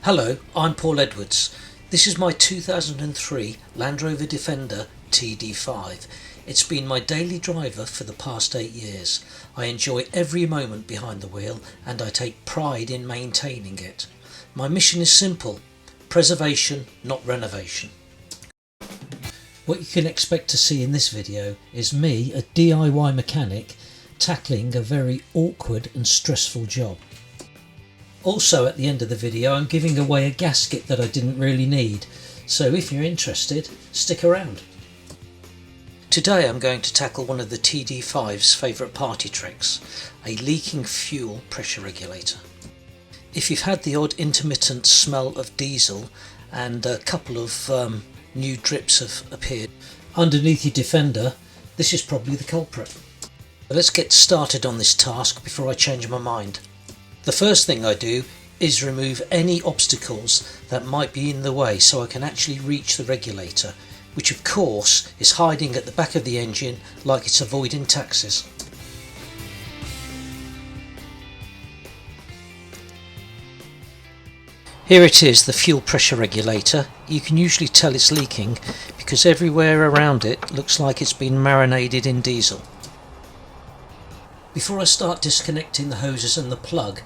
Hello, I'm Paul Edwards. This is my 2003 Land Rover Defender TD5. It's been my daily driver for the past 8 years. I enjoy every moment behind the wheel and I take pride in maintaining it. My mission is simple: preservation, not renovation. What you can expect to see in this video is me, a DIY mechanic, tackling a very awkward and stressful job. Also, at the end of the video, I'm giving away a gasket that I didn't really need, so if you're interested, stick around. Today I'm going to tackle one of the TD5's favourite party tricks, a leaking fuel pressure regulator. If you've had the odd intermittent smell of diesel and a couple of new drips have appeared underneath your Defender, this is probably the culprit. But let's get started on this task before I change my mind. The first thing I do is remove any obstacles that might be in the way so I can actually reach the regulator, which of course is hiding at the back of the engine like it's avoiding taxis. Here it is, the fuel pressure regulator. You can usually tell it's leaking because everywhere around it looks like it's been marinated in diesel. Before I start disconnecting the hoses and the plug,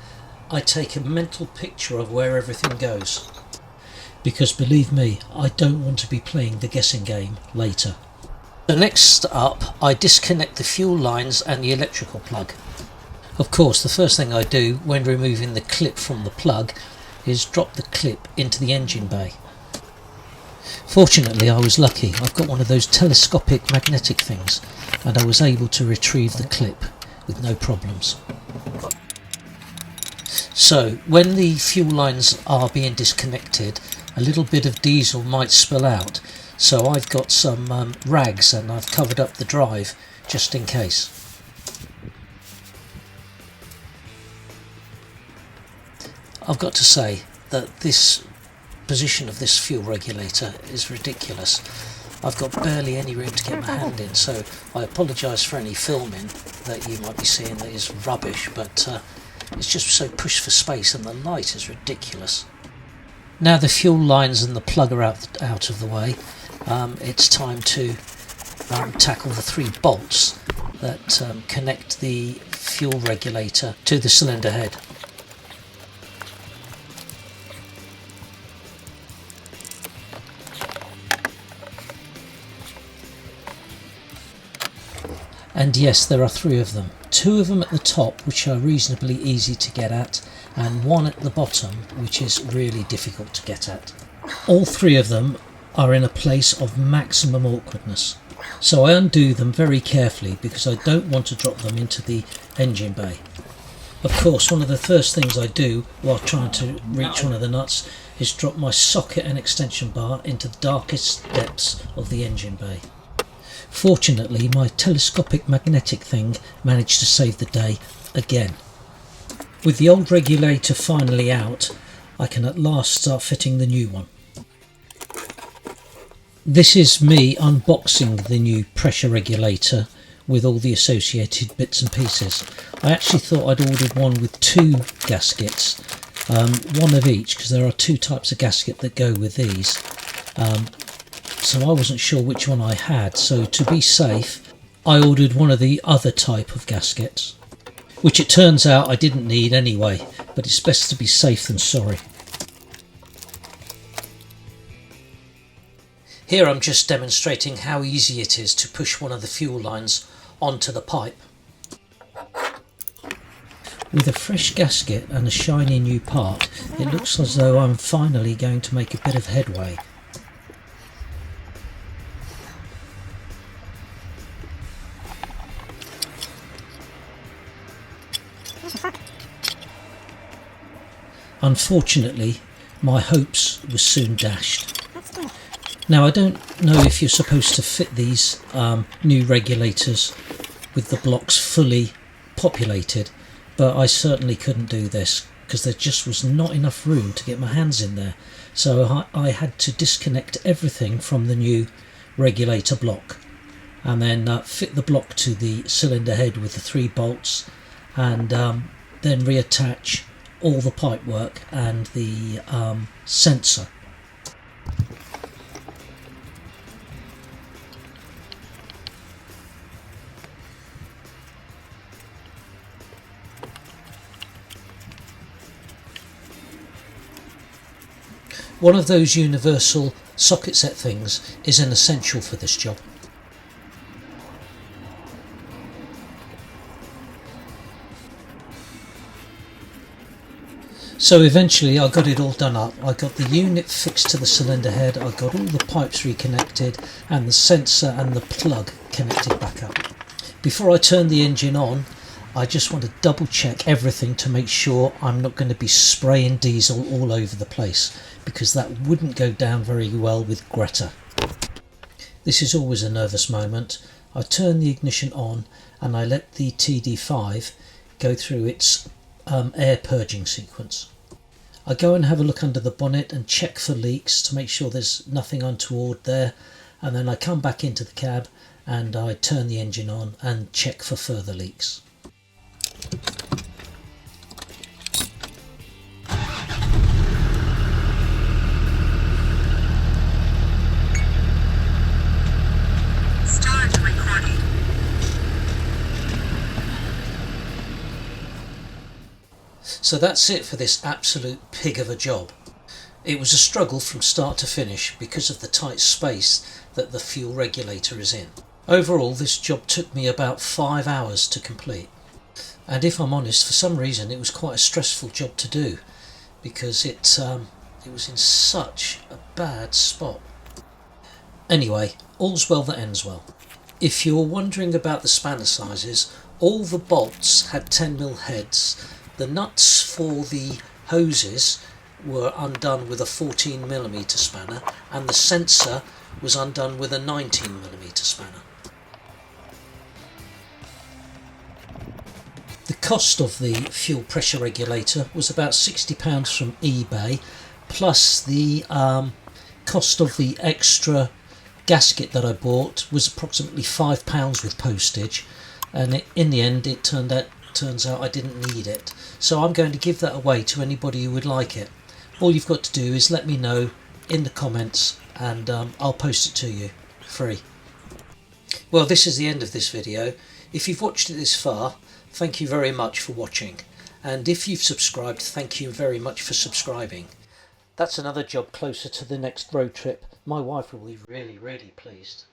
I take a mental picture of where everything goes. Because believe me, I don't want to be playing the guessing game later. So next up, I disconnect the fuel lines and the electrical plug. Of course, the first thing I do when removing the clip from the plug is drop the clip into the engine bay. Fortunately, I was lucky. I've got one of those telescopic magnetic things and I was able to retrieve the clip with no problems. So when the fuel lines are being disconnected, a little bit of diesel might spill out, so I've got some rags and I've covered up the drive just in case. I've got to say that this position of this fuel regulator is ridiculous. I've got barely any room to get my hand in, so I apologise for any filming that you might be seeing that is rubbish, but it's just so pushed for space and the light is ridiculous. Now the fuel lines and the plug are out of the way, it's time to tackle the 3 bolts that connect the fuel regulator to the cylinder head. And yes, there are 3 of them. 2 of them at the top, which are reasonably easy to get at, and 1 at the bottom, which is really difficult to get at. All 3 of them are in a place of maximum awkwardness. So I undo them very carefully because I don't want to drop them into the engine bay. Of course, one of the first things I do while trying to reach one of the nuts is drop my socket and extension bar into the darkest depths of the engine bay. Fortunately, my telescopic magnetic thing managed to save the day again. With the old regulator finally out, I can at last start fitting the new one. This is me unboxing the new pressure regulator with all the associated bits and pieces. I actually thought I'd ordered one with 2 gaskets, one of each, because there are 2 types of gasket that go with these. So I wasn't sure which one I had, so to be safe I ordered one of the other type of gaskets, which it turns out I didn't need anyway, but it's best to be safe than sorry. Here I'm just demonstrating how easy it is to push one of the fuel lines onto the pipe. With a fresh gasket and a shiny new part, it looks as though I'm finally going to make a bit of headway. Unfortunately, my hopes were soon dashed. Now I don't know if you're supposed to fit these new regulators with the blocks fully populated, but I certainly couldn't do this because there just was not enough room to get my hands in there. So I had to disconnect everything from the new regulator block and then fit the block to the cylinder head with the 3 bolts and then reattach all the pipe work and the sensor. One of those universal socket set things is an essential for this job. So eventually I got it all done up. I got the unit fixed to the cylinder head, I got all the pipes reconnected and the sensor and the plug connected back up. Before I turn the engine on, I just want to double check everything to make sure I'm not going to be spraying diesel all over the place, because that wouldn't go down very well with Greta. This is always a nervous moment. I turn the ignition on and I let the TD5 go through its air purging sequence. I go and have a look under the bonnet and check for leaks to make sure there's nothing untoward there, and then I come back into the cab and I turn the engine on and check for further leaks. So that's it for this absolute pig of a job. It was a struggle from start to finish because of the tight space that the fuel regulator is in. Overall, this job took me about 5 hours to complete. And if I'm honest, for some reason it was quite a stressful job to do, because it was in such a bad spot. Anyway, all's well that ends well. If you're wondering about the spanner sizes, all the bolts had 10mm heads. The nuts for the hoses were undone with a 14mm spanner, and the sensor was undone with a 19mm spanner. The cost of the fuel pressure regulator was about £60 from eBay, plus the cost of the extra gasket that I bought was approximately £5 with postage, and in the end it turns out I didn't need it. So I'm going to give that away to anybody who would like it. All you've got to do is let me know in the comments and I'll post it to you free. Well, this is the end of this video. If you've watched it this far, thank you very much for watching, and if you've subscribed, thank you very much for subscribing. That's another job closer to the next road trip. My wife will be really, really pleased.